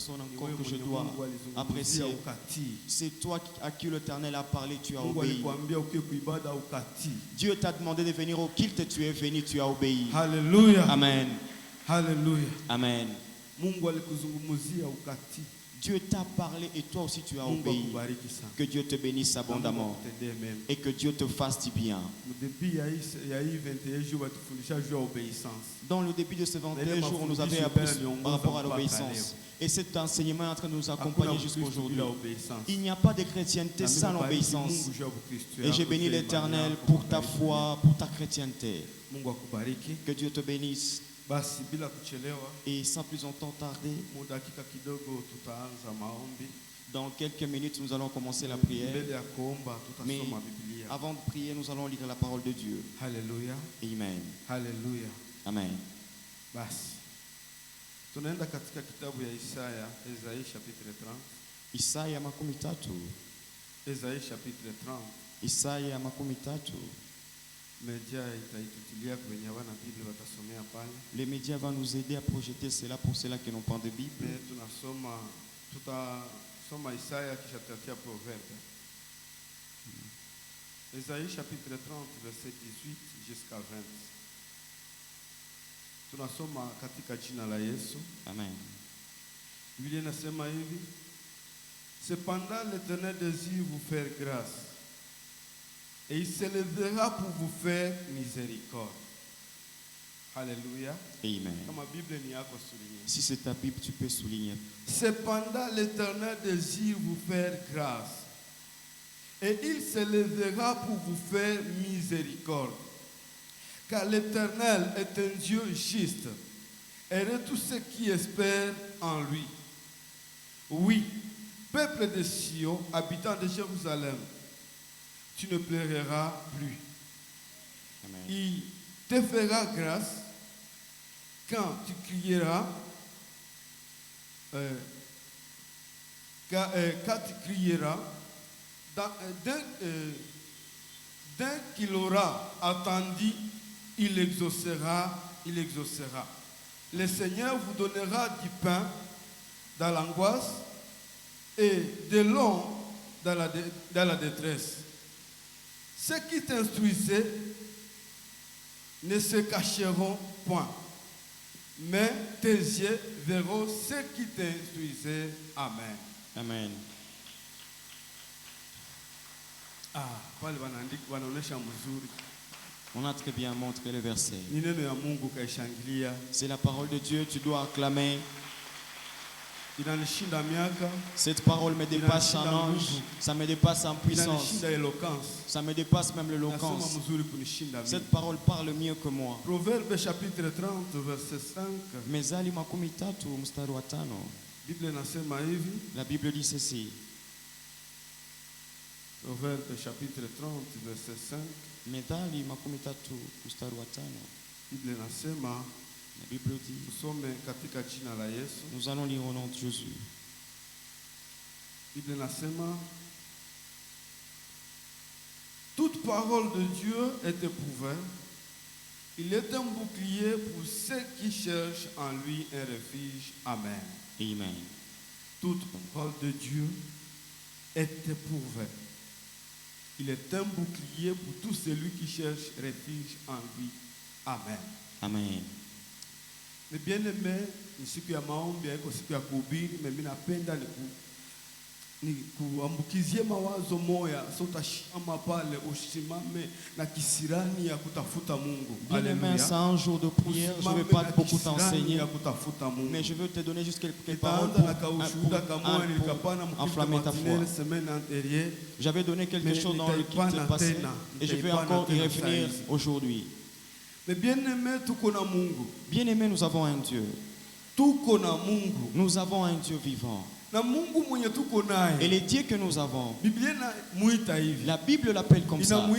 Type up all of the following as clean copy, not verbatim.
personnes encore que je dois apprécier. C'est toi à qui l'Éternel a parlé, tu as obéi. Dieu t'a demandé de venir au culte, tu es venu, tu as obéi. Alléluia. Amen. Alléluia. Amen. Dieu t'a parlé et toi aussi tu as obéi. Que Dieu te bénisse abondamment et que Dieu te fasse du bien. Dans le début de ce 21 jours, on nous avait appris par rapport à l'obéissance. Et cet enseignement est en train de nous accompagner jusqu'aujourd'hui. Il n'y a pas de chrétienté sans l'obéissance. Et j'ai béni l'Éternel pour ta foi, pour ta chrétienté. Que Dieu te bénisse. Et sans plus longtemps tarder, dans quelques minutes, nous allons commencer la prière. Mais avant de prier, nous allons lire la parole de Dieu. Alléluia. Amen. Alléluia. Amen. Tunaenda katika kitabu ya Isaya chapitre 30. Isaya makumi tatu. Isaya chapitre 30. Isaya makumi tatu. Media itaitutilia kwenye wana Biblia watasomea pale. Les médias vont nous aider à projeter cela pour ceux qui n'ont pas de Bible. Tutasoma Isaya kisha tutatia proverbe. Isaya chapitre 30 verset 18 jusqu'à 20. Tunasoma katika jina la Yesu. Amen. Biblia inasema hivi: Cependant l'Éternel désire vous faire grâce, et il se lèvera pour vous faire miséricorde. Alléluia. Amen. Si c'est ta Bible, tu peux souligner. Cependant l'Éternel désire vous faire grâce, et il se lèvera pour vous faire miséricorde. Car l'Éternel est un Dieu juste, et de tous ceux qui espèrent en lui. Oui, peuple de Sion, habitant de Jérusalem, tu ne pleureras plus. Amen. Il te fera grâce quand tu crieras, quand tu crieras, dès qu'il aura attendu, il exaucera, il exaucera. Le Seigneur vous donnera du pain dans l'angoisse et de l'eau dans la détresse. Ceux qui t'instruisaient ne se cacheront point, mais tes yeux verront ceux qui t'instruisaient. Amen. Amen. On a très bien montré le verset. C'est la parole de Dieu, tu dois acclamer. Cette parole me dépasse en ange, ça me dépasse en puissance, ça me dépasse même l'éloquence. Cette parole parle mieux que moi. Proverbe chapitre 30 verset 5. Mezali makumi tatu mstari wa 5. La Bible dit ceci. Proverbe chapitre 30 verset 5. Mezali makumi tatu mstari wa 5. La Bible dit, nous allons lire au nom de Jésus. Toute parole de Dieu est éprouvée. Il est un bouclier pour ceux qui cherchent en lui un refuge. Amen. Amen. Toute parole de Dieu est éprouvée. Il est un bouclier pour tout celui qui cherche refuge en lui. Amen. Amen. Mais bien aimé, ni siku ya maombi haiko siku ya kuhubiri, mimi napenda ni kuambukizie mawazo moya, so utashama pale usimame na kisirani ya kutafuta Mungu. Alléluia. C'est un jour de prière, je ne vais pas beaucoup t'enseigner, mais je veux te donner juste quelques paroles pour enflammer ta foi. J'avais donné quelque chose dans le culte passé et je vais encore y revenir aujourd'hui. Mais bien-aimé, bien-aimé, nous avons un Dieu. Nous avons un Dieu vivant. Et les dieux que nous avons, la Bible l'appelle comme ça.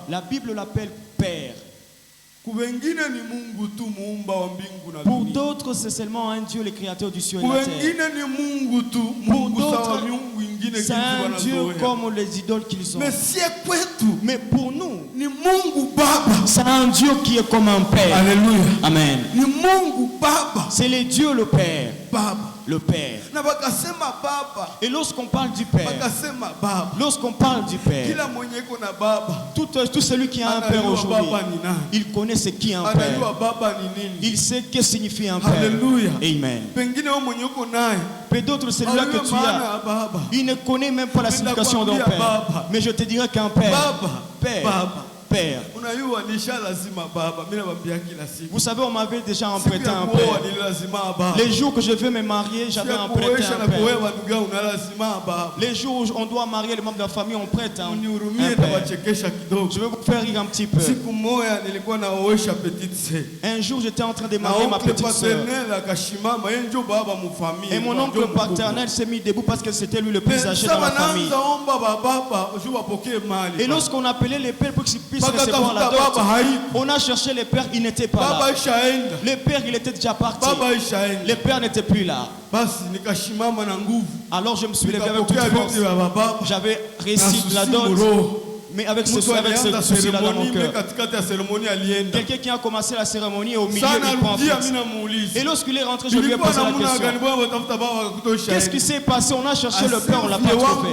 La Bible l'appelle Père. Pour d'autres, c'est seulement un Dieu, le créateur du ciel et la terre. Pour d'autres, c'est un Dieu comme les idoles qu'ils ont. Mais pour nous, c'est un Dieu qui est comme un Père. Alléluia. Amen. C'est le Dieu le Père. le Père. Et lorsqu'on parle du Père, tout celui qui a un Père aujourd'hui, il connaît ce qu'est un Père. Il sait ce que signifie un Père. Amen. Peut d'autres, celui-là que tu as, il ne connaît même pas la signification d'un Père. Mais je te dirais qu'un Père, Père. Vous savez, on m'avait déjà emprunté un Père. Les jours que je veux me marier, j'avais emprunté un Père. Les jours où on doit marier les membres de la famille, on prête un Père. Je vais vous faire rire un petit peu. Un jour, j'étais en train de marier ma petite soeur. Et mon oncle paternel s'est mis debout parce que c'était lui le plus âgé dans la famille. Et lorsqu'on appelait les pères pour qu'ils puissent recevoir la dot, on a cherché les pères, ils n'étaient pas là. Les pères, il était déjà parti. Les pères n'étaient plus là. Alors je me suis levé avec toute force. J'avais réussi la dot. Mais avec ce souci-là dans mon cœur. Quelqu'un qui a commencé la cérémonie au milieu, il prend en fait. Et lorsqu'il est rentré, je lui ai posé la question. Qu'est-ce qui s'est passé? On a cherché le père, on l'a pas trouvé.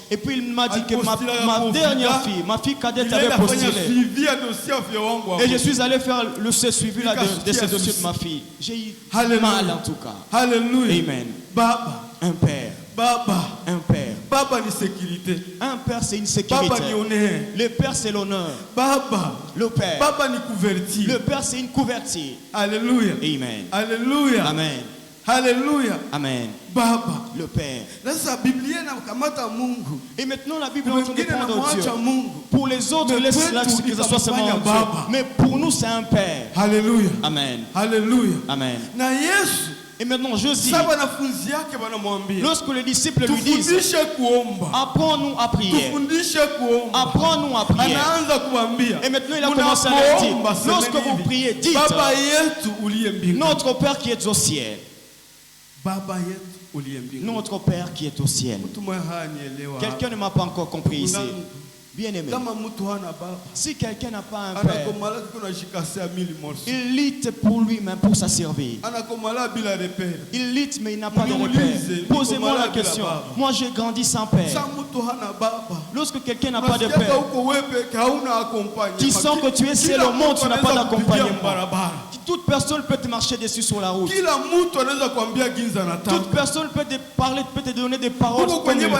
Et puis il m'a dit que ma dernière fille, ma fille cadette avait postulé. Et je suis allé faire le suivi là de ce dossier de ma fille. J'ai eu mal en tout cas. Alléluia. Amen. Un père. Un père. Un père, c'est une sécurité. Le père, c'est l'honneur. Le père. Le père, c'est une couverture. Alléluia. Amen. Alléluia. Amen. Alléluia. Amen. Le père. Et maintenant la Bible est en train de prendre Dieu. Pour les autres, laisse-la que ce soit seulement Dieu. Mais pour nous, c'est un père. Alléluia. Amen. Alléluia. Amen. Et maintenant je dis, lorsque les disciples lui disent, apprends-nous à prier. Apprends-nous à prier. Et maintenant il a commencé à leur dire, lorsque vous priez, dites, notre Père qui est au ciel. Notre Père qui est au ciel. Quelqu'un ne m'a pas encore compris ici. Bien aimé. Si quelqu'un n'a pas un père, il lutte pour lui-même, pour sa survie. Il lutte mais il n'a pas de repère. Posez-moi la question. Moi j'ai grandi sans père. Lorsque quelqu'un n'a pas de père, tu sens que tu es seul au monde, tu n'as pas d'accompagnement. Toute personne peut te marcher dessus sur la route. Toute personne peut te parler, peut te donner des paroles comme il veut.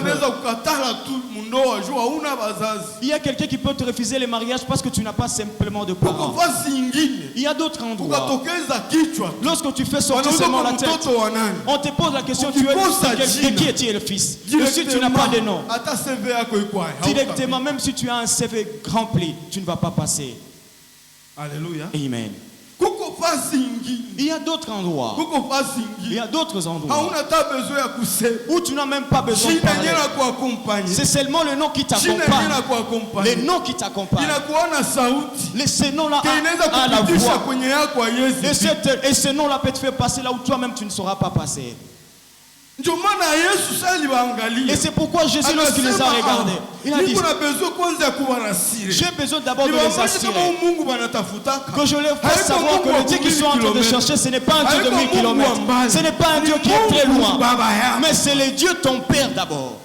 Il y a quelqu'un qui peut te refuser le mariage parce que tu n'as pas simplement de parents. Il y a d'autres endroits. Lorsque tu fais sortir seulement la tête, on te pose la question, tu es de qui es-tu le fils? Et si tu n'as pas de nom, directement, même si tu as un CV rempli, tu ne vas pas passer. Alléluia. Amen. Il y a d'autres endroits. Il y a d'autres endroits où tu n'as même pas besoin de parler. C'est seulement le nom qui t'accompagne. Les noms qui t'accompagnent. Et ce nom-là a la voix. Et ce nom-là peut te faire passer là où toi-même tu ne sauras pas passer. Et c'est pourquoi Jésus, lorsqu'il les a regardés, il a dit, j'ai besoin d'abord de les assurer, que je leur fasse savoir que le Dieu qu'ils sont en train de chercher, ce n'est pas un Dieu de 1000 kilomètres, ce n'est pas un Dieu qui est très loin, mais c'est le Dieu ton Père d'abord.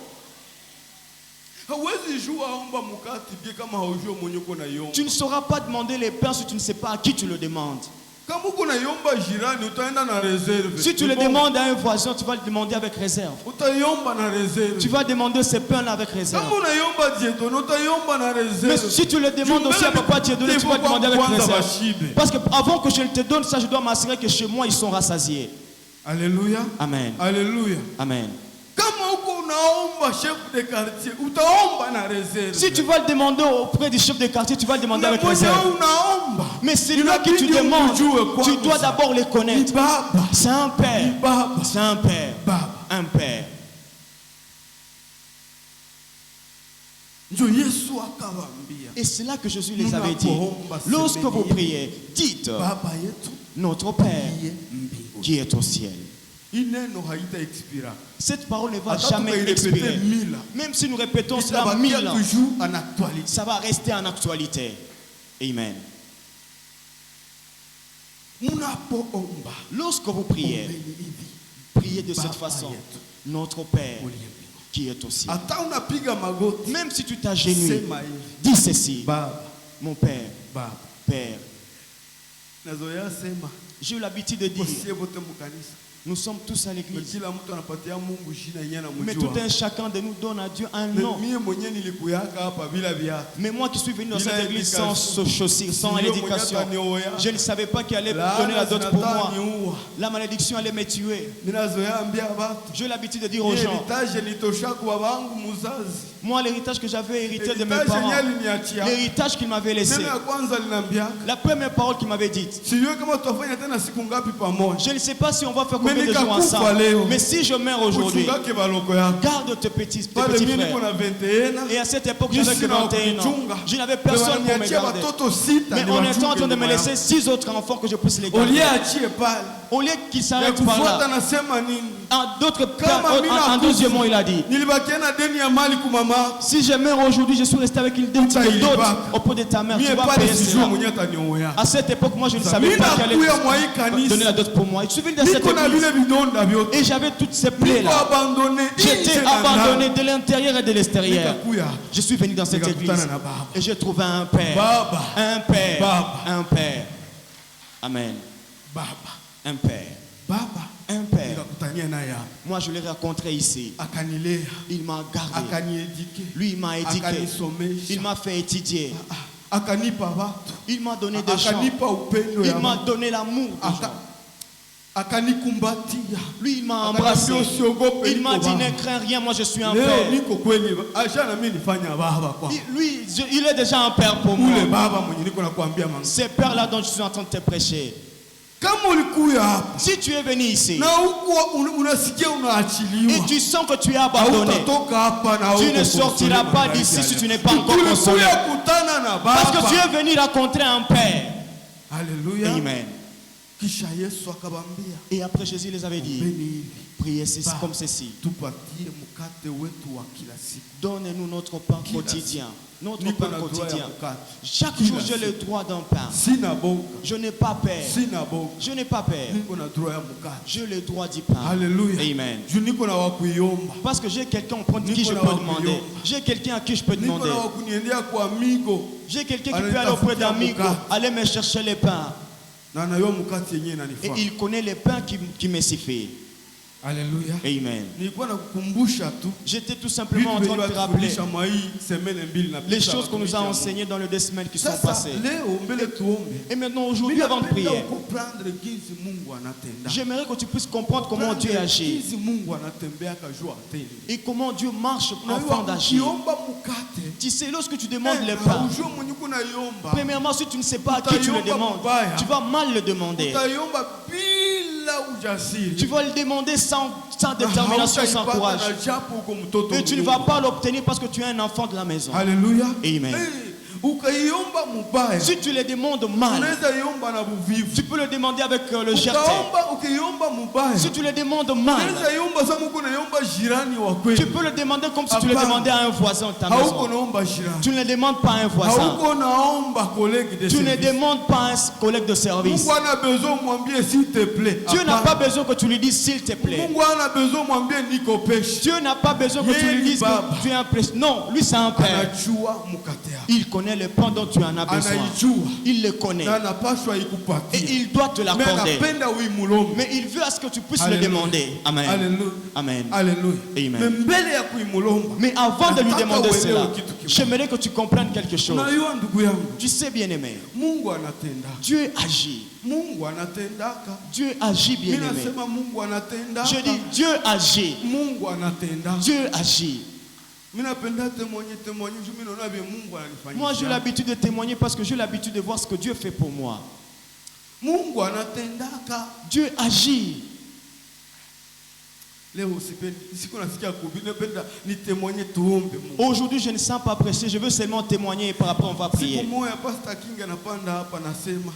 Tu ne sauras pas demander les pains si tu ne sais pas à qui tu le demandes. Si tu le demandes à un voisin, tu vas le demander avec réserve. Tu vas demander ces pains-là avec réserve. Mais si tu le demandes aussi à Papa Dieudonné, tu vas le demander avec réserve. Parce que avant que je te donne ça, je dois m'assurer que chez moi, ils sont rassasiés. Alléluia. Amen. Alléluia. Amen. Si tu vas le demander auprès du chef de quartier, tu vas le demander avec réserve. Mais celui-là que tu demandes, tu dois d'abord le connaître. C'est un père. C'est un père. Un père. Et c'est là que Jésus les avait dit. Lorsque vous priez, dites, notre Père qui est au ciel. Cette parole ne va jamais expirer. Même si nous répétons cela 1000 ans, ça va rester en actualité. Amen. Lorsque vous priez, Priez de cette façon. Notre Père qui est au ciel. Même si tu t'agenouilles, dis ceci. Mon Père, Père. J'ai eu l'habitude de dire, nous sommes tous à l'église. Mais tout un chacun de nous donne à Dieu un nom. Mais moi qui suis venu dans cette église sans chaussures, sans l'éducation, je ne savais pas qu'il allait donner la dot pour moi. La malédiction allait me tuer. J'ai l'habitude de dire aux gens, moi l'héritage que j'avais hérité de mes parents, l'héritage qu'ils m'avaient laissé, la première parole qu'ils m'avaient dite, je ne sais pas si on va faire combien de jours ensemble, mais si je meurs aujourd'hui, garde tes petits frères. Et à cette époque, j'avais que 21 ans. Je n'avais personne pour me garder. Mais on est en train de me laisser 6 autres enfants que je puisse les garder. Au lieu qu'ils s'arrêtent par là. En deuxième mot, il a dit, si je meurs aujourd'hui, je suis resté avec une dette de dot auprès de ta mère. Tu vas payer cela. À cette époque, moi, je ne savais pas qu'elle allait donner la dot pour moi. Je suis venu dans cette église et j'avais toutes ces plaies-là. J'étais abandonné de l'intérieur et de l'extérieur. Je suis venu dans cette église et j'ai trouvé un Père. Un Père. Un Père. Amen. Un Père. Un Père. Moi, je l'ai rencontré ici. Il m'a gardé. Lui, il m'a éduqué. Il m'a fait étudier. Il m'a donné des chants. Il m'a donné l'amour des gens. Lui, il m'a embrassé. Il m'a dit, ne crains rien, moi je suis un père. Lui, il est déjà un père pour moi. C'est père-là dont je suis en train de te prêcher. Si tu es venu ici et tu sens que tu es abandonné, tu ne sortiras pas d'ici si tu n'es pas encore consolé. Parce que tu es venu rencontrer un Père. Alléluia. Amen. Et après Jésus les avait dit, priez comme ceci. Donne-nous notre pain quotidien. Notre pain quotidien. Chaque jour j'ai le droit d'un pain. Je n'ai pas peur. Je n'ai pas peur. J'ai le droit du pain. Alléluia. Amen. Parce que j'ai quelqu'un auprès de qui je peux demander. J'ai quelqu'un à qui je peux demander. J'ai quelqu'un qui peut aller auprès d'amigo, aller me chercher les pains. Et il connaît les pains qui me suffisent. Alléluia. Amen. J'étais tout simplement en train de te rappeler les choses qu'on nous a enseignées dans les 2 semaines qui sont passées. Et maintenant, aujourd'hui, avant de prier, j'aimerais que tu puisses comprendre comment Dieu agit et comment Dieu marche afin d'agir. Tu sais, lorsque tu demandes les pains, premièrement, si tu ne sais pas à qui tu le demandes, tu vas mal le demander. Tu vas le demander sans détermination, sans courage. Et tu ne vas pas l'obtenir parce que tu es un enfant de la maison. Alléluia. Amen. Si tu le demandes mal, tu peux le demander avec le légèreté. Si tu le demandes mal, tu peux le demander comme si tu le demandais à un voisin de ta maison. Tu ne le demandes pas à un voisin. Tu ne demandes pas à un collègue de service. Dieu n'a pas besoin que tu lui dises s'il te plaît. Dieu n'a pas besoin que tu lui dises que tu es un prêtre. Non, lui c'est un père. Il connaît le pain dont tu en as besoin. Il le connaît. Et il doit te l'accorder. Mais il veut à ce que tu puisses le demander. Amen. Amen. Amen. Mais avant de lui demander cela, j'aimerais que tu comprennes quelque chose. Tu sais, bien aimé, Dieu agit. Dieu agit, bien aimé. Je dis Dieu agit. Dieu agit. Moi j'ai l'habitude de témoigner parce que j'ai l'habitude de voir ce que Dieu fait pour moi. Dieu agit. Aujourd'hui je ne sens pas pressé, je veux seulement témoigner et par après on va prier.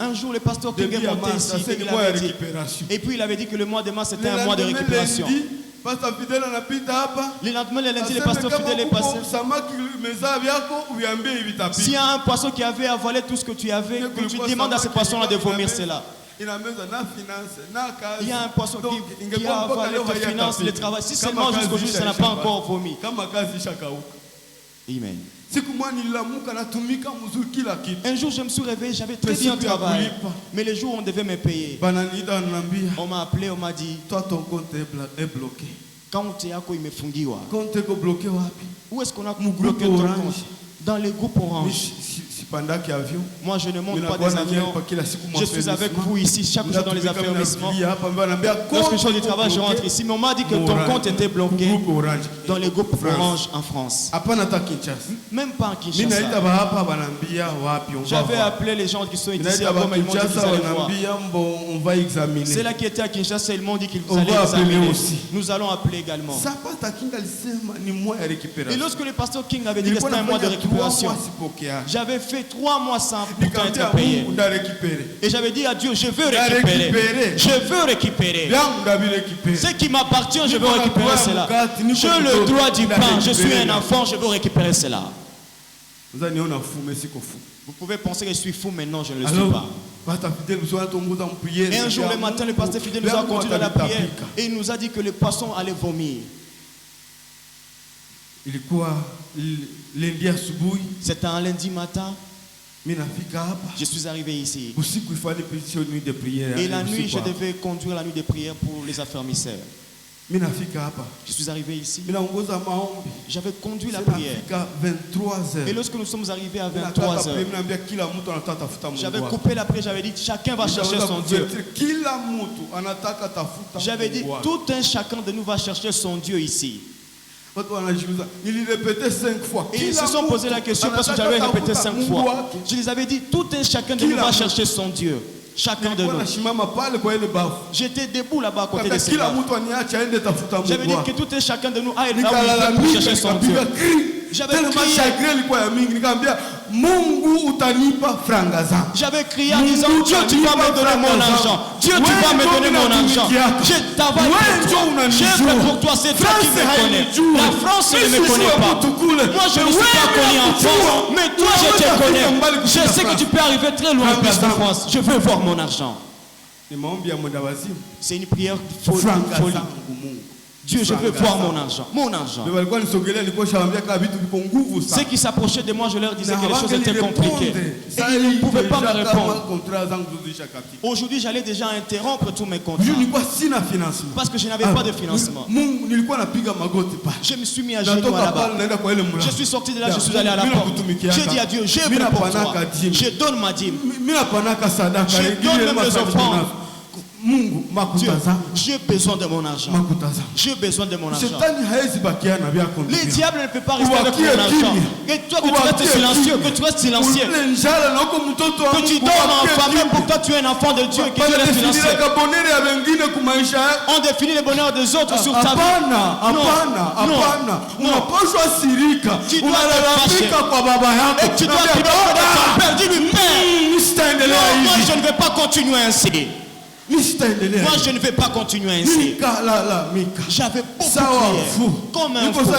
Un jour le pasteur King est monté ici et il avait dit, et puis il avait dit que le mois de mars c'était un mois de récupération. Le lendemain, le lundi, le pasteur fidèle est passé. S'il y a un poisson qui avait avalé tout ce que tu avais, que tu demandes à ce poisson-là de vomir cela. Il y a un poisson qui a avalé tes finances, le travail. Si seulement jusqu'au jour, ça n'a pas encore vomi. Amen. Un jour, je me suis réveillé, j'avais très bien travaillé. Mais le jour où on devait me payer, on m'a appelé, on m'a dit, toi, ton compte est bloqué. Où est-ce qu'on a bloqué ton compte? Dans les groupes orange. Moi, je ne monte pas des avions. Je suis avec vous ici chaque jour dans les affermissements. Lorsque je suis du travail, je rentre ici. Mais on m'a dit que ton compte était bloqué dans les groupes orange en France. Même pas en Kinshasa. J'avais appelé les gens qui sont ici à Goma. Ils m'ont dit qu'ils allaient voir. C'est là qui était à Kinshasa. Ils m'ont dit qu'ils allaient examiner. Nous allons appeler également. Et lorsque le pasteur King avait dit que c'était un mois de récupération, j'avais fait 3 mois sans pourtant être payé. Et j'avais dit à Dieu, je veux récupérer. Je veux récupérer. Ce qui m'appartient, je veux récupérer cela. J'ai le droit du pain. Je suis un enfant, je veux récupérer cela. Vous pouvez penser que je suis fou, mais non, je ne le suis pas. Et un jour le matin, le pasteur Fidèle nous a conduit dans la prière et il nous a dit que le poisson allait vomir. C'était un lundi matin. Je suis arrivé ici. Et la nuit, je devais conduire la nuit de prière pour les affermisseurs. Je suis arrivé ici. J'avais conduit la prière. Et lorsque nous sommes arrivés à 23h, j'avais coupé la prière. J'avais dit chacun va chercher son Dieu. J'avais dit tout un chacun de nous va chercher son Dieu ici. Il répétait 5 fois. Et ils se sont posé la question parce que j'avais répété 5 fois. Je les avais dit tout un chacun de nous va chercher son Dieu. Chacun de nous. J'étais debout là-bas à côté de ces gars. J'avais dit que tout un chacun de nous aille là où il pour chercher son Dieu. J'avais crié en disant Dieu, tu vas me donner mon argent. Dieu, tu vas me donner mon argent. Je travaille pour toi. J'ai fait pour toi, c'est toi qui me connais. La France ne me connaît pas. Moi, je ne suis pas connu en France, mais toi, je te connais. Je sais que tu peux arriver très loin en France. Je veux voir mon argent. C'est une prière folie. Dieu, je veux voir mon argent. Mon argent. Ceux qui s'approchaient de moi, je leur disais que les choses étaient compliquées. Et ils ne pouvaient pas me répondre. Aujourd'hui, j'allais déjà interrompre tous mes contrats. Parce que je n'avais pas de financement. Je me suis mis à genoux là-bas. Je suis sorti de là, je suis allé à la porte. J'ai dit à Dieu, j'ai pris pour toi. Je donne ma dîme. Je donne même les offrandes. Dieu, j'ai besoin de mon argent. J'ai besoin de mon argent. Les diables ne peuvent pas rester avec mon argent. Et toi, que tu restes silencieux, que tu restes silencieux, que tu dors en famille, pourquoi tu es un enfant de Dieu et que tu restes silencieux. On définit le bonheur des autres sur ta vie. Non. Tu dois te fâcher. Et tu dois te demander à ton père. Dis-lui, Père, moi je ne vais pas continuer ainsi. Moi je ne vais pas continuer ainsi. J'avais beaucoup prié comme un fou.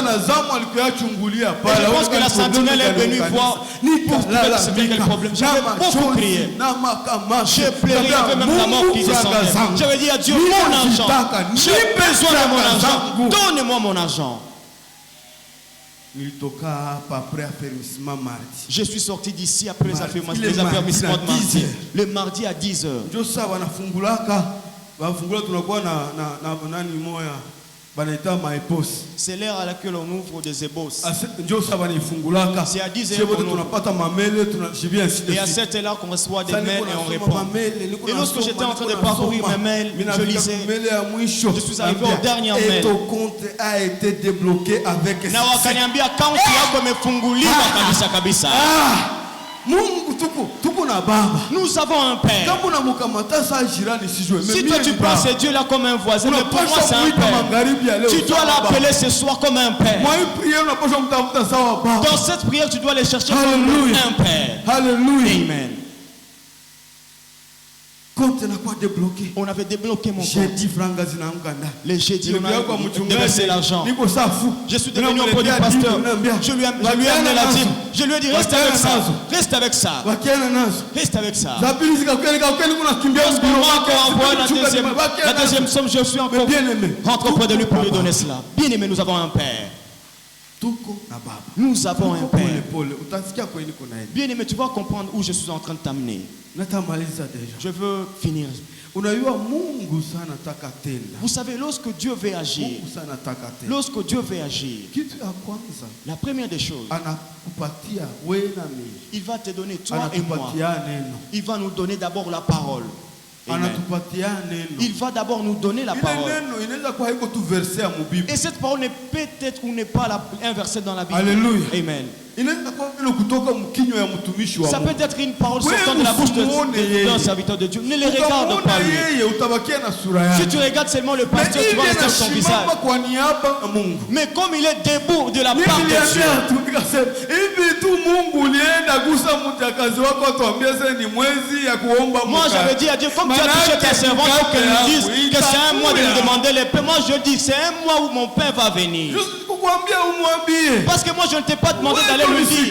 Et je pense que la sentinelle est venue voir pour trouver que c'était quel problème. J'avais beaucoup prié. J'ai pleuré, il y avait même la mort qui descendait. J'avais dit à Dieu, mon argent, j'ai besoin de mon argent. Donne-moi mon argent. Je suis sorti d'ici après les affermissements de mardi. Le mardi à 10h. C'est l'heure à laquelle on ouvre des ébosses. C'est à 10h et à 7h qu'on reçoit des mails et on répond. Et lorsque j'étais en train de parcourir mes mails, je lisais. Je suis arrivé au dernier mail. Ton compte a été débloqué avec nous avons un père. Si toi tu prends ce Dieu là comme un voisin, mais pour moi c'est un père. Tu dois l'appeler ce soir comme un père. Dans cette prière tu dois les chercher comme un père. Alléluia. Amen. On avait débloqué mon J'ai compte. dit Les jeudis, on a déversé l'argent. Je suis devenu auprès du pasteur. Je lui ai amené la dîme. Je lui ai dit, reste avec ça. Reste avec ça. Reste avec ça. Lorsqu'on m'a encore envoyé la deuxième somme, je suis encore rentré auprès de lui pour lui donner cela. Bien aimé, nous avons un Père. Nous avons un Père. Bien aimé, tu vas comprendre où je suis en train de t'amener. Je veux finir. Vous savez, lorsque Dieu veut agir, la première des choses, il va te donner, toi et moi, il va nous donner d'abord la parole. Amen. Il va d'abord nous donner la parole. Et cette parole n'est peut-être ou n'est pas un verset dans la Bible. Alléluia. Amen. Ça peut être une parole sortant de la bouche d'un serviteur de Dieu. Ne les regarde pas lui. Si tu regardes seulement le pasteur, tu vas rester sur son visage. Mais comme il est debout de la part de Dieu, moi j'avais dit à Dieu, comme tu as touché ta servante pour qu'elle nous dise que c'est un mois de nous demander les paix, moi je dis c'est un mois où mon Père va venir. Parce que moi je ne t'ai pas demandé d'aller lui dire.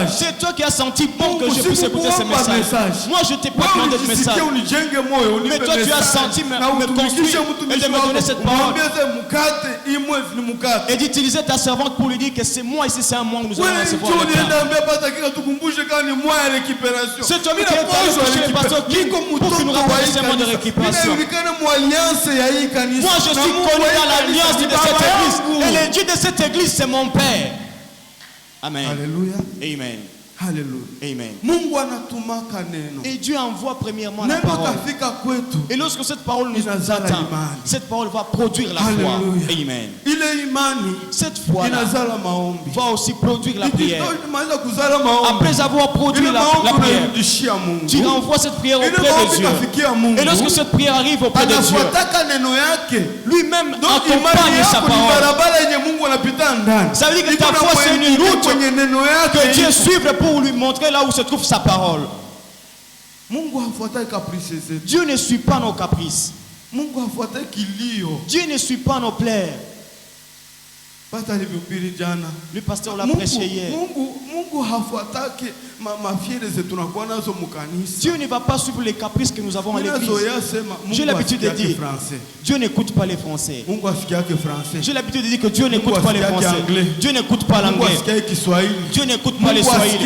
C'est toi qui as senti bon que je puisse écouter ce message. Moi je ne t'ai pas demandé de message. Mais toi tu as senti me construire et de me donner cette parole. Et d'utiliser ta servante pour lui dire que c'est moi ici, c'est un mois où nous allons recevoir le pain. C'est toi qui es allé chez les pasteurs pour qu'il nous rappelle ce mois de récupération. Moi je suis connu dans l'alliance de cette église. Et le Dieu de cette église, c'est mon Père. Amen. Alléluia. Amen. Alléluia. Amen. Et Dieu envoie premièrement la parole. Et lorsque cette parole nous atteint, cette parole va produire la foi. Amen. Cette foi-là va aussi produire la prière. Après avoir produit la prière, tu renvoies cette prière auprès de Dieu. Et lorsque cette prière arrive auprès de Dieu, lui-même accompagne sa parole. Ça veut dire que ta foi c'est une route que Dieu suivre pour lui montrer là où se trouve sa parole. Dieu ne suit pas nos caprices. Dieu ne suit pas nos plaies. Le pasteur l'a prêché hier. Dieu ne va pas suivre les caprices que nous avons à l'église. J'ai l'habitude de dire Dieu n'écoute pas les Français. J'ai l'habitude de dire que Dieu n'écoute pas les Français. Dieu n'écoute pas l'anglais. Dieu n'écoute pas les Swahili.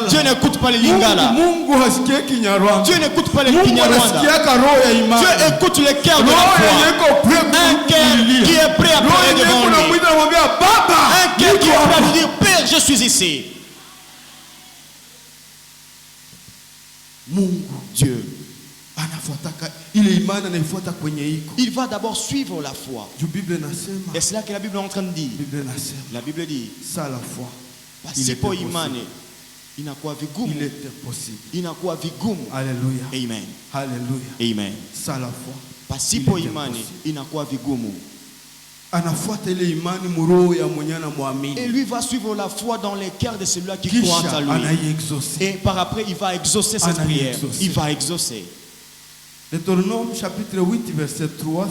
Dieu n'écoute pas les Lingala. Dieu n'écoute pas les Kinyarwanda. Dieu écoute le cœur de la foi. Un cœur qui est prêt à pleurer devant lui. Un cœur qui est prêt à lui dire Père, je suis ici. Dieu, il va d'abord suivre la foi. Et c'est là que la Bible est en train de dire. La Bible dit pasipo imani inakuwa vigumu. Inakuwa vigumu. Alléluia. Amen. Alléluia. Amen. Pasipo imani inakuwa vigumu. Et lui va suivre la foi dans les cœurs de celui qui croit en lui. Et par après, il va exaucer cette prière. Il va exaucer. Deutéronome chapitre 8 verset 3.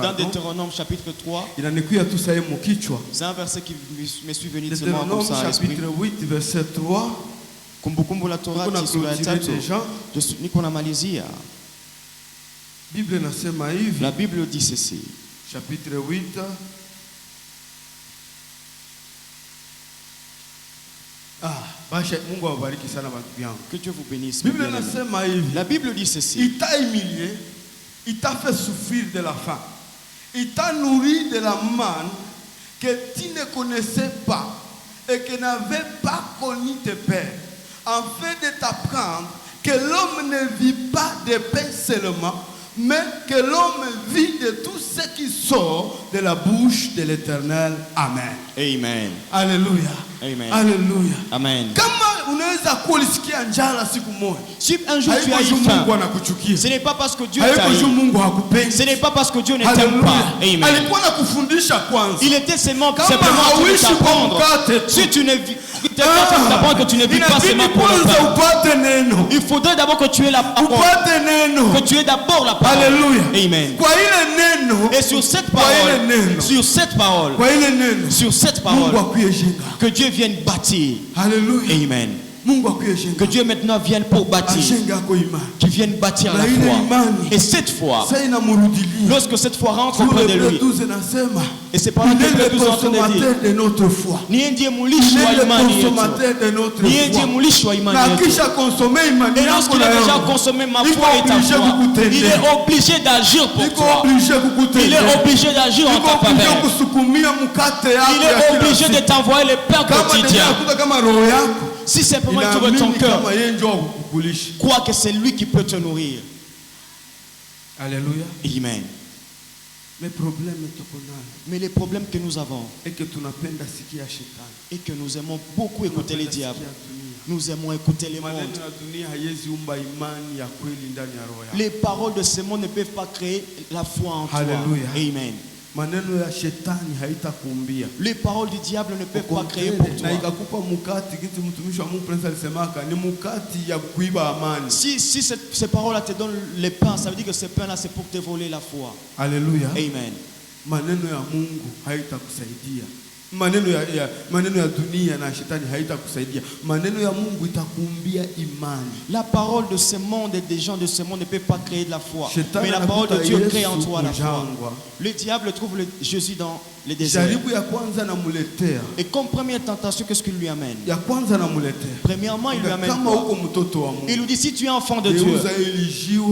Dans Deutéronome chapitre 3, c'est un verset qui me suis venu de ce moment comme ça à l'esprit. Chapitre 8 verset 3. Kumbukumbu la Torah la Bible dit ceci. Chapitre 8. Que Dieu vous bénisse. La Bible dit ceci. Il t'a humilié, il t'a fait souffrir de la faim, il t'a nourri de la manne que tu ne connaissais pas et que n'avait pas connu tes pères, afin de t'apprendre que l'homme ne vit pas de pain seulement, mais que l'homme vit de tout ce qui sort de la bouche de l'Éternel. Amen. Amen. Alléluia. Amen. Alléluia. Amen. Si un jour tu as eu faim, ce n'est pas parce que Dieu t'a eu. Ce n'est pas parce que Dieu ne t'aime pas. Amen. Il était simplement pour t'apprendre. Si tu ne vis Quelqu'un d'abord que tu ne vis pas seulement pour le pain. Il faudrait d'abord que tu aies la parole. Que tu aies d'abord la parole. Alléluia. Amen. Et sur cette parole, que Dieu vienne bâtir. Alléluia. Amen. Que Dieu maintenant vienne pour bâtir. Qu'il vienne bâtir la foi. Et cette foi, lorsque cette foi rentre auprès de lui, et c'est par là que le 12 est en train de dire, il est le consommateur de notre foi. Et lorsqu'il a déjà consommé ma foi et ta foi, il est obligé d'agir pour toi. Il est obligé d'agir en ta faveur. Il est obligé de t'envoyer le pain quotidien. Si simplement tu ouvres ton cœur, crois que c'est lui qui peut te nourrir. Alléluia. Amen. Mais les problèmes que nous avons, et que nous aimons beaucoup écouter les diables, nous aimons écouter les mondes. Les paroles de ce monde ne peuvent pas créer la foi en toi. Alléluia. Amen. Les paroles du diable ne peuvent pas créer pour toi. Si ces paroles-là te donnent le pain, ça veut dire que ce pain-là c'est pour te voler la foi. Alléluia. Amen. Maneno ya dunia na shetani haitakusaidia. Maneno ya Mungu itakuumbia imani. La parole de ce monde et des gens de ce monde ne peut pas créer de la foi. Mais la parole de Dieu crée en toi la foi. Le diable trouve Jésus dans les déserts. Et comme première tentation, qu'est-ce qu'il lui amène? Premièrement, il lui amène quoi? Il lui dit, si tu es enfant de Dieu,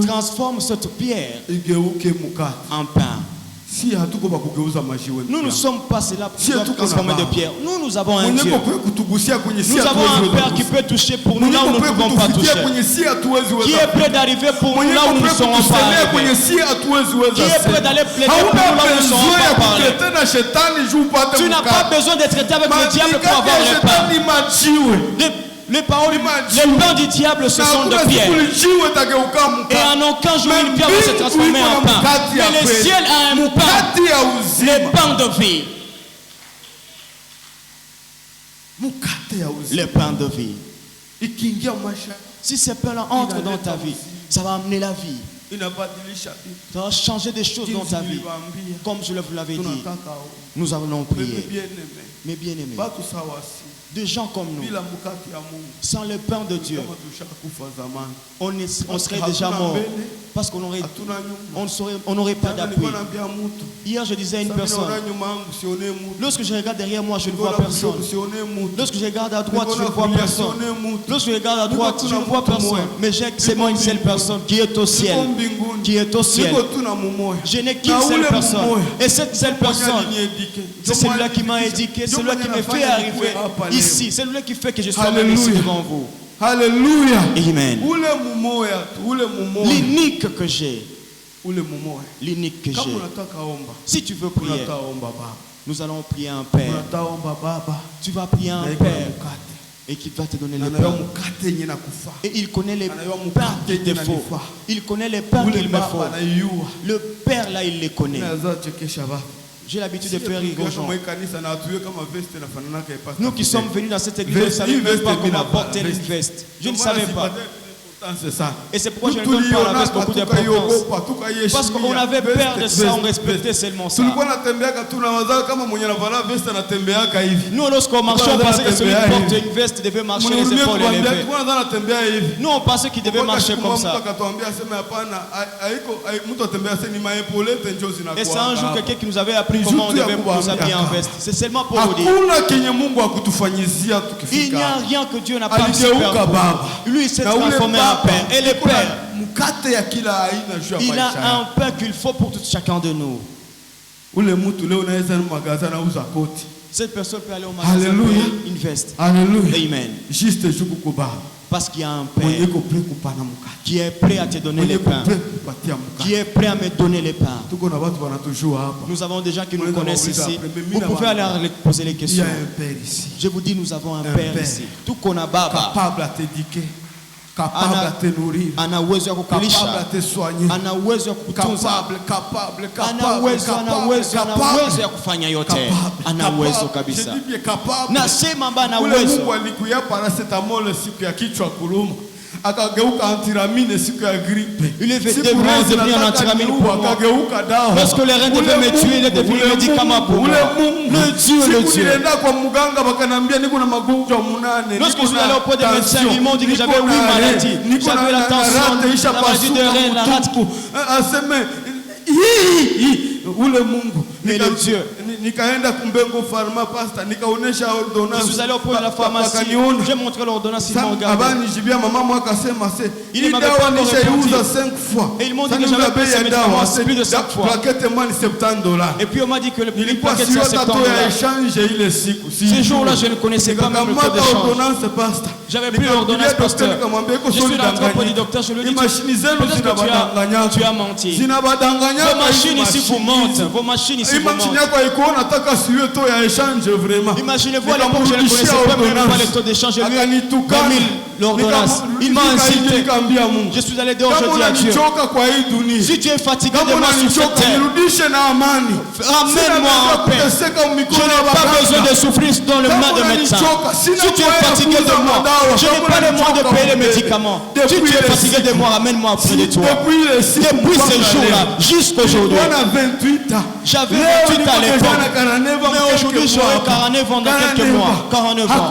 transforme cette pierre en pain. Nous ne sommes pas là pour transformer de pierre. Nous avons un Dieu. Nous avons un Père qui peut toucher pour nous là où nous ne pouvons pas toucher. Qui est prêt d'arriver pour nous là où nous ne serons pas arrivés. Qui est prêt d'aller plaider pour nous là où nous ne serons pas parlés. Tu n'as pas besoin d'être traité avec le diable pour avoir le pain. Les paroles, les plans du diable, ce sont de pierre. Et en aucun jour, une pierre va se transformer en pain. Mais le ciel a un pain, le pain de vie. Le pain de vie. Si ce pain-là entre dans ta vie, ça va amener la vie. Ça va changer des choses dans ta vie. Comme je vous l'avais dit, nous allons prier. Mais bien aimés, des gens comme nous, sans le pain de Dieu, on serait déjà mort. Parce qu'on n'aurait pas d'appui. Hier, je disais à une personne, lorsque je regarde derrière moi, je ne vois personne. Lorsque je regarde à droite, je ne vois personne. Lorsque je regarde à droite, je ne vois personne. Mais j'ai seulement une seule personne qui est au ciel. Qui est au ciel. Je n'ai qu'une seule personne. Et cette seule personne, c'est celui-là qui m'a éduqué, celui-là qui me fait arriver ici. C'est celui-là qui fait que je sois même ici devant vous. Alléluia. Amen. L'unique que j'ai. L'unique que j'ai. Si tu veux prier, nous allons prier un Père. Tu vas prier un Père. Et qui va te donner le pain. Et il connaît les pains qu'il te faut. Il connaît les pains qu'il me faut. Le Père là, il les connaît. J'ai l'habitude de faire rire aux gens. Nous qui sommes venus dans cette église, je ne savais même pas comment porter une veste. Je ne savais pas. Et c'est pourquoi je ne donne pas la veste beaucoup d'importance. Parce qu'on avait peur de ça, on respectait seulement ça. Nous, lorsqu'on marchait, on pensait que celui qui porte une veste devait marcher les épaules élevées. Nous, on pensait qu'il devait marcher comme ça. Et c'est un jour quelqu'un qui nous avait appris comment on devait nous habiller en veste. C'est seulement pour vous dire. Il n'y a rien que Dieu n'a pas pu faire pour nous. Lui, il s'est transformé en Père. Et le Père, il a un pain qu'il faut pour tout chacun de nous. Cette personne peut aller au magasin pour une veste. Alléluia. Amen. Juste parce qu'il y a un Père qui est prêt à te donner les pains, qui est prêt à me donner les pains. Nous avons des gens qui nous connaissent ici. Vous pouvez aller leur poser les questions. Je vous dis, nous avons un Père ici. Tout qu'on a capable à t'éduquer, capable à te nourrir, ana uwezo wa kukulisha, capable à te soigner, ana uwezo wa kukutunza, capable, ana uwezo ya kufanya yote, ana uwezo kabisa. Nasema amba ana uwezo. Mungu alikuya paracetamol siku ya kichwa kuluma, akageuka antiramine siku ya grippe. Il est devenu un antiramine pour moi. Akageuka dawa. Lorsque les reins devaient me tuer, il est devenu médicament pour moi. Le Dieu. Nilienda kwa mganga bakanambia niko na magonjwa 8. Lorsque je suis allé auprès des médecins, ils m'ont dit que j'avais 8 maladies. J'avais la tension, la maladie de rein, la rate. Aseme ule Mungu mais le Dieu. Nikaenda kumbengo pharma pasta nikaonesha ordonnance. Je suis allé auprès de la pharmacie. J'ai montré l'ordonnance, ils m'ont regardé. Abani jibia mama mwa akasema se il m'avait pas nishaiuza 5 fois. Et ils m'ont dit que j'avais payé ces médicaments plus de 5 fois. Plaquette moi ni $70. Et puis on m'a dit que le prix plaquette c'est $70. Ces jours-là, je ne connaissais pas même le taux d'échange. J'avais pris l'ordonnance pasteur. Je suis rentré auprès du docteur, je lui ai dit peut-être que tu as menti. Vos machines ici vous mentent. Vos machines ici vous mentent. Imaginez-vous à l'époque je ne connaissais pas même pas les taux d'échange. Je lui ai mis l'ordonnance. Il m'a incité. Je suis allé dehors, je dis à Dieu, si tu es fatigué de moi sur cette terre, ramène-moi en paix. Je n'ai pas besoin de souffrir dans le mal de médecin. Si tu es fatigué de moi, je n'ai pas le moyen de payer les médicaments. Si tu es fatigué de moi, ramène-moi auprès de toi. Depuis ces jours-là, jusqu'aujourd'hui, j'avais 28 à l'époque. Mais aujourd'hui, j'aurai 49 ans dans quelques mois. 49 ans.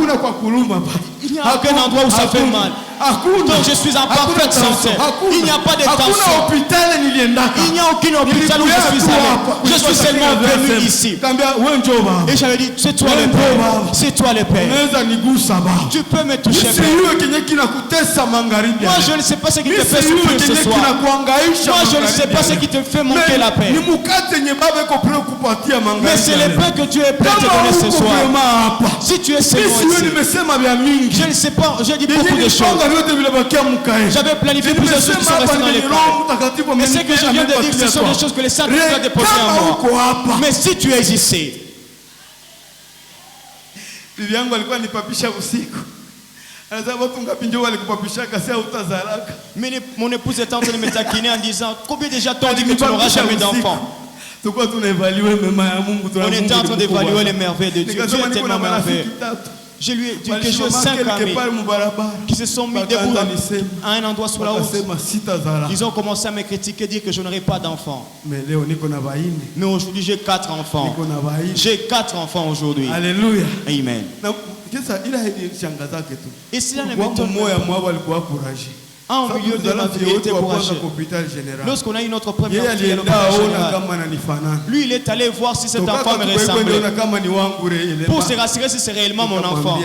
Il n'y a aucun endroit où ça fait mal. Donc je suis en parfaite santé. Il n'y a pas de tension. Il n'y a aucun hôpital où je suis allé. Je suis seulement venu ici. Et j'avais dit, c'est toi le Père. C'est toi le Père. Tu peux me toucher. Moi je ne sais pas ce qui te fait souffrir ce soir. Moi je ne sais pas ce qui te fait manquer la paix. Mais c'est le pain que Dieu est prêt à te donner ce soir. Si tu es seulement ici, je ne sais pas, j'ai dit beaucoup de choses. J'avais planifié plusieurs choses qui sont restées dans les plans. Mais ce que je viens de dire, ce sont des choses que les saints doivent déposer en moi. Mais si tu es ici, mais mon épouse est en train de me taquiner en disant combien déjà t'ont dit que tu n'auras jamais d'enfant. On était en train d'évaluer les merveilles de Dieu. Dieu est tellement merveilleux. Je lui ai dit que j'ai 5 amis qui se sont mis debout à un endroit sur la route. Ils ont commencé à me critiquer, dire que je n'aurai pas d'enfants. Mais aujourd'hui, j'ai 4 enfants. J'ai 4 enfants aujourd'hui. Alléluia. Amen. Et cela ne m'étonne pas. En milieu de la vie, il était courageux. Lorsqu'on a eu notre premier enfant, lui, il est allé voir si cet enfant me ressemblait. Pour se rassurer si c'est réellement mon enfant.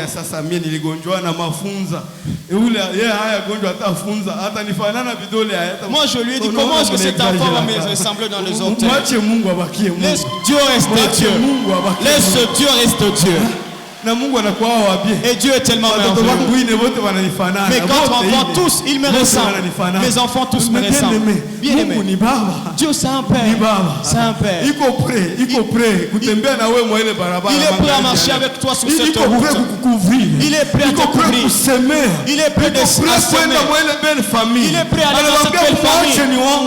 Moi, je lui ai dit, comment est-ce que cet enfant va me ressembler dans les orteils? Laisse Dieu rester Dieu. Laisse Dieu rester Dieu. Et Dieu est tellement merveilleux. Mais quand on voit tous, ils me ressemblent. Mes enfants tous me ressemblent. Bien aimé. Dieu c'est un Père. C'est un Père. Il est prêt à marcher avec toi sur cette route. Il est prêt à te couvrir. Il est prêt à s'aimer. Il est prêt à aller dans cette belle famille.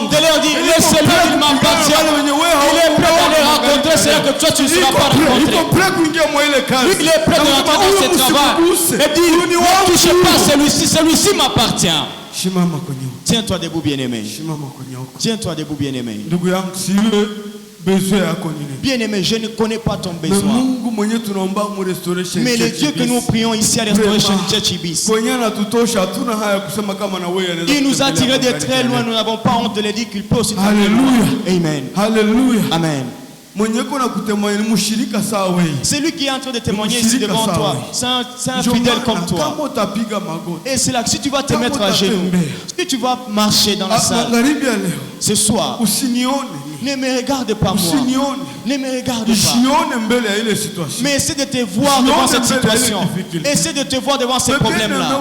De leur dire, laissez-le, il m'appartient. Il est prêt à les rencontrer, c'est là que toi tu ne seras pas rencontré. Il est prêt de rentrer dans ce travail et dire, ne touchez pas celui-ci, celui-ci m'appartient. Tiens-toi debout, bien-aimé. Tiens-toi debout, bien-aimé. Bien-aimé, je ne connais pas ton besoin. Mais le Dieu que nous prions ici à Restoration Church Ibis, il nous a tirés de très loin. Nous n'avons pas honte de le dire qu'il peut aussi. Amen. Alléluia. Amen. C'est lui qui est en train de témoigner ici devant toi. C'est un fidèle comme toi. Et c'est là que si tu vas te mettre à genoux, si tu vas marcher dans la salle ce soir, ne me regarde pas moi. Ne me regarde pas. Mais essaie de te voir devant cette situation. Essaie de te voir devant ces problèmes-là.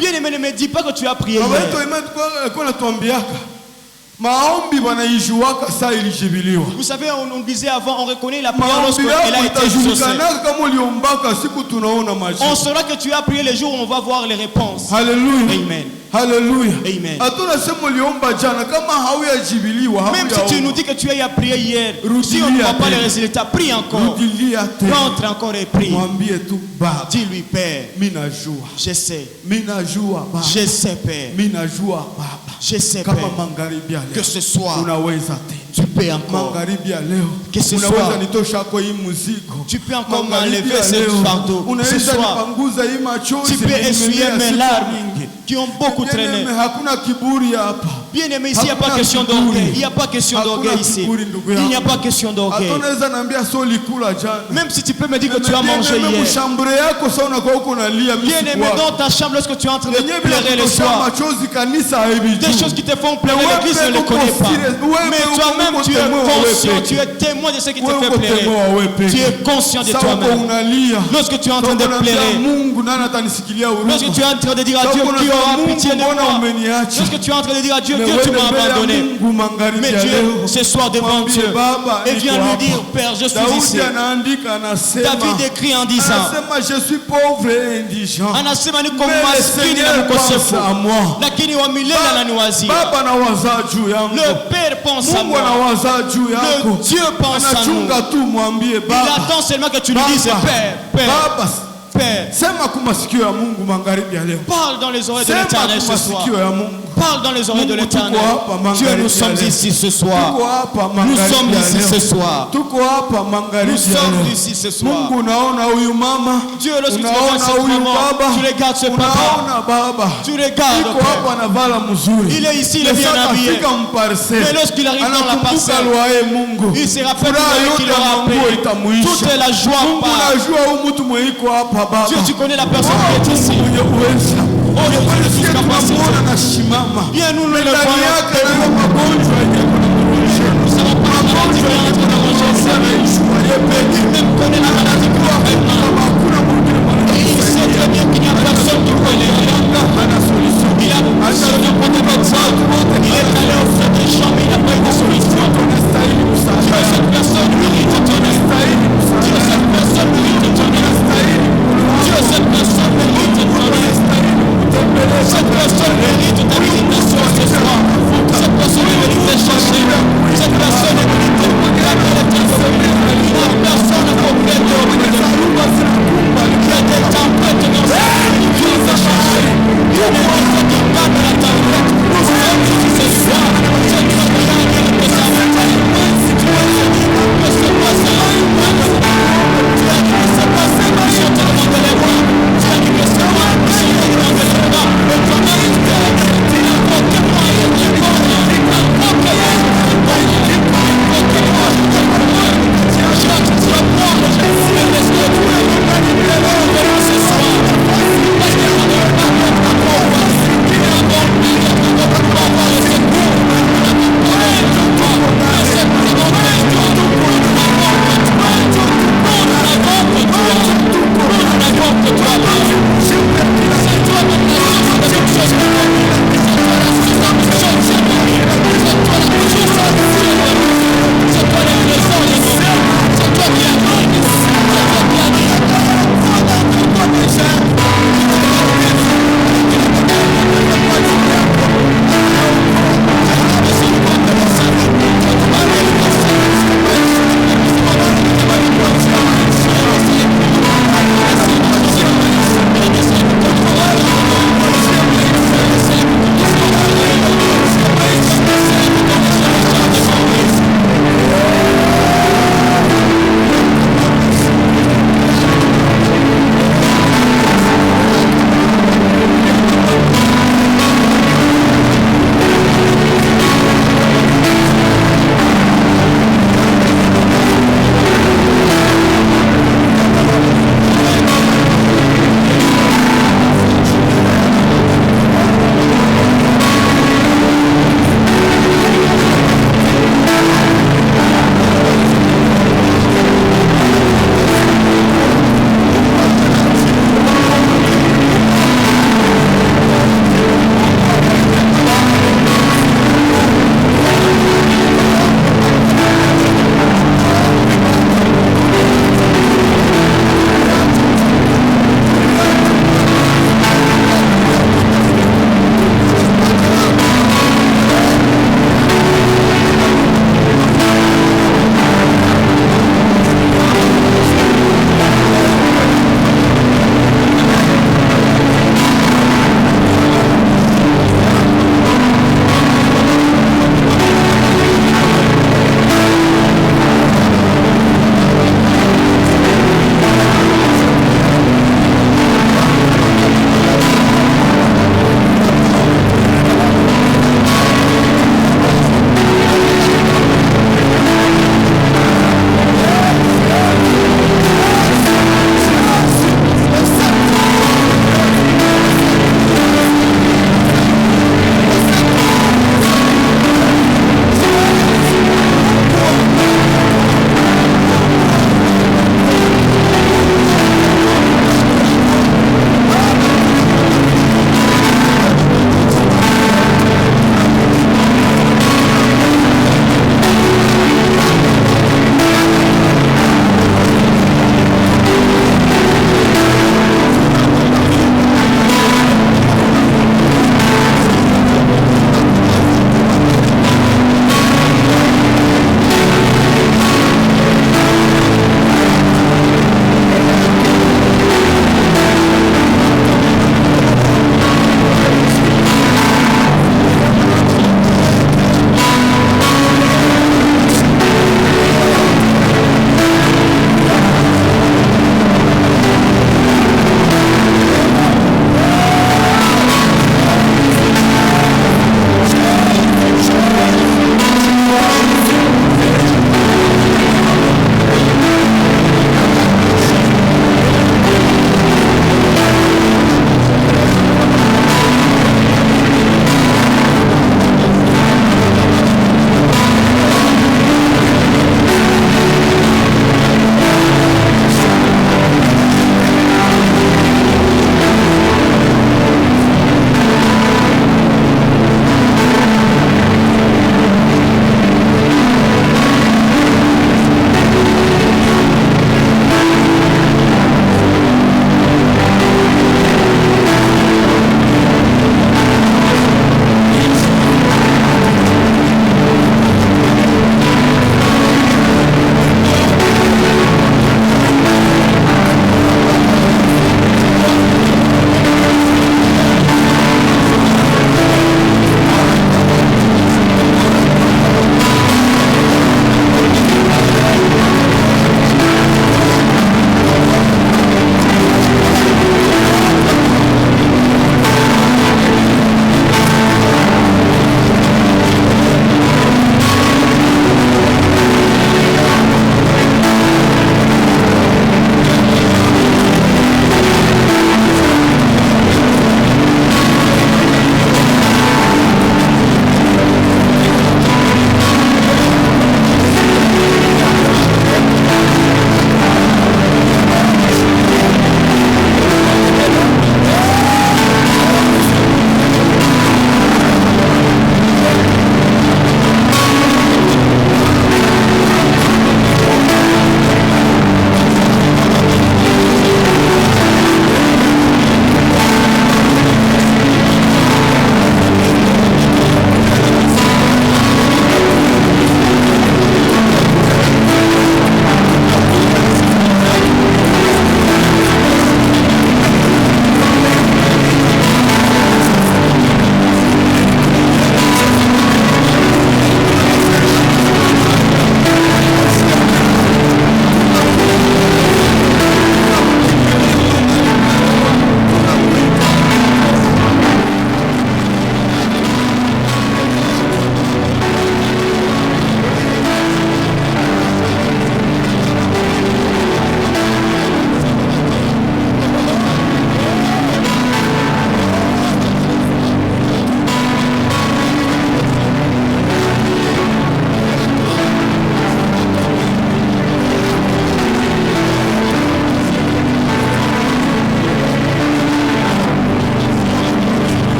Bien aimé, ne me dis pas que tu as prié hier. Vous savez, on disait avant, on reconnaît la prière lorsqu'elle a été exaucée. On saura que tu as prié les jours où on va voir les réponses. Alléluia. Amen. Alléluia. Amen. Même si tu nous dis que tu as prié hier, si on ne voit pas les résultats, prie encore. Rentre encore et prie. Dis-lui, Père, je sais. Je sais, Père. Je sais, Père, que ce soir, tu peux encore. Que ce soir, tu peux encore m'enlever ce fardeau. Ce soir, tu peux essuyer mes larmes qui ont beaucoup traîné. Bien aimé, ici, il n'y a pas question d'orgueil. Il n'y a pas question d'orgueil ici. Il n'y a pas question d'orgueil. Même si tu peux me dire que tu as mangé hier. Bien aimé, dans ta chambre, lorsque tu es en train de pleurer le soir, des choses qui te font pleurer, l'église ne les connaît pas. Mais toi-même, tu es conscient, tu es témoin de ce qui te fait pleurer. Tu es conscient de toi-même. Lorsque tu es en train de pleurer, lorsque tu es en train de dire à Dieu qui aura pitié de moi, lorsque tu es en train de dire à Dieu que tu m'as abandonné, mais Dieu, ce soir devant Dieu, et viens lui dire, Père, je suis ici. David écrit en disant, je suis pauvre et indigent. Le Père pense à moi. Le Dieu pense à nous. Il attend seulement que tu lui dises, Père, Père, parle dans les oreilles de l'Éternel ce soir. Parle dans les oreilles de l'Éternel. Dieu, nous sommes ici ce soir. Nous sommes ici ce soir. Nous sommes ici ce soir. Dieu, lorsque tu regardes cette maman, tu regardes ce papa, tu regardes. Il est ici, il est bien habillé. Mais lorsqu'il arrive dans la parcelle, il se rappelle qu'il aura payé. Toute la joie part. Dieu, tu connais la personne qui est ici. Oh, le Dieu de toute capacité. Bien, nous le voyons. Nous ne savons pas la maladie qui est en train de manger ça. Il même connaît la maladie qui est et il sait très bien qu'il n'y a personne qui peut l'aider. Il a passionné pour des médecins. Il est allé au fond des champs, mais il n'a pas eu de solution. Dieu, cette personne mérite ton aide. Dieu, cette personne mérite ton aide. Dieu, cette personne mérite ton aide. Cette personne mérite ta visitation ce soir. Cette personne mérite de chercher. Cette personne mérite de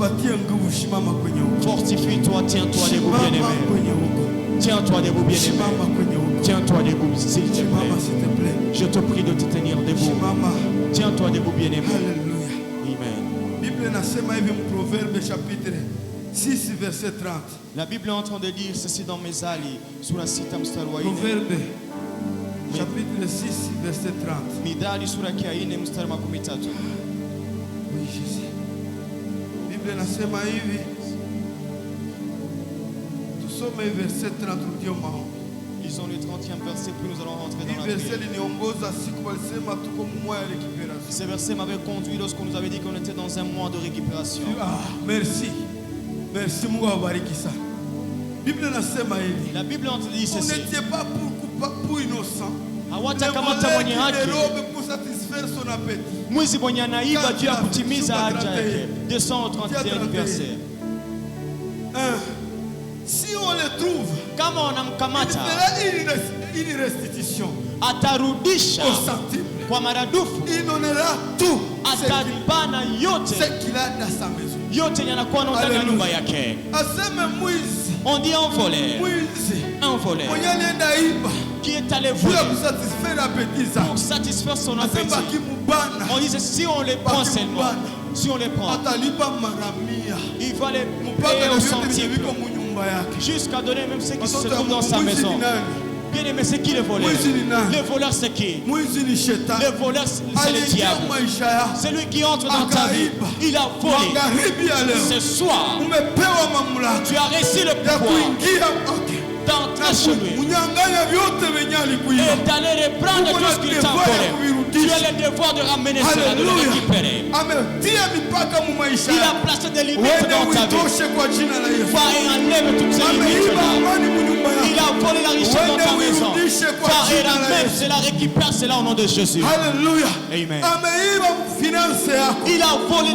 Jipatie nguvu, simama kwenye huko. Fortifie-toi, tiens-toi debout, bien-aimé. Tiens-toi debout, bien-aimé. Tiens-toi debout, s'il te plaît. Je te prie de te tenir debout. Tiens-toi debout, bien-aimé. Alléluia. Amen. Bible nasema hivi Proverbe chapitre 6 verset 30. La Bible est en train de dire ceci dans Mezali, sura 6 mstari wa 4. Proverbe chapitre 6 verset 30. Midali sura ya 4 mstari wa 13. Oui, Jésus. Bible nasema hivi. Tusome verset 30 ndio maombi. Lisons le 30e verset, puis nous allons rentrer dans la prière. Ce verset m'avait conduit lorsqu'on nous avait dit qu'on était dans un mois de récupération. Ah, merci. Merci, Mungu awabariki sana. Bible nasema hivi. La Bible nous dit ceci. On n'était pas pour innocent. Hawatakamata mwenye haki. Pour satisfaire son appétit. Mwizi mwenye anaiba juu ya kutimiza haja yake. 231 verset. Si on le trouve, kama wanamkamata, il fera une restitution. Atarudisha au centime. Kwa maradufu. Il donnera tout. Atabana yote. Ce qu'il a dans sa maison. Yote yanakuwa ndani ya nyumba yake. Aseme mwizi. On dit un voleur. Mwizi. Un voleur. Mwenye alienda iba. Qui est allé voler. Pour satisfaire son appétit. On dit si on les prend seulement. Si on les prend. Il va les payer au centime. Jusqu'à donner même ce qui se trouve dans sa maison. Bien aimé, c'est qui le voleur? Le voleur, c'est qui? Le voleur, c'est le diable. C'est lui qui entre dans ta vie. Il a volé. Ce soir, tu as reçu le pouvoir d'entrer chez lui et d'aller reprendre tout ce qu'il t'a volé. Tu as le devoir de ramener cela, de le récupérer. Il a placé des limites dans ta vie. Va et enlève toutes ces limites-là. Il a volé la richesse dans ta maison. Va et ramène cela, récupère cela au nom de Jésus. Alléluia. Amen. Il a volé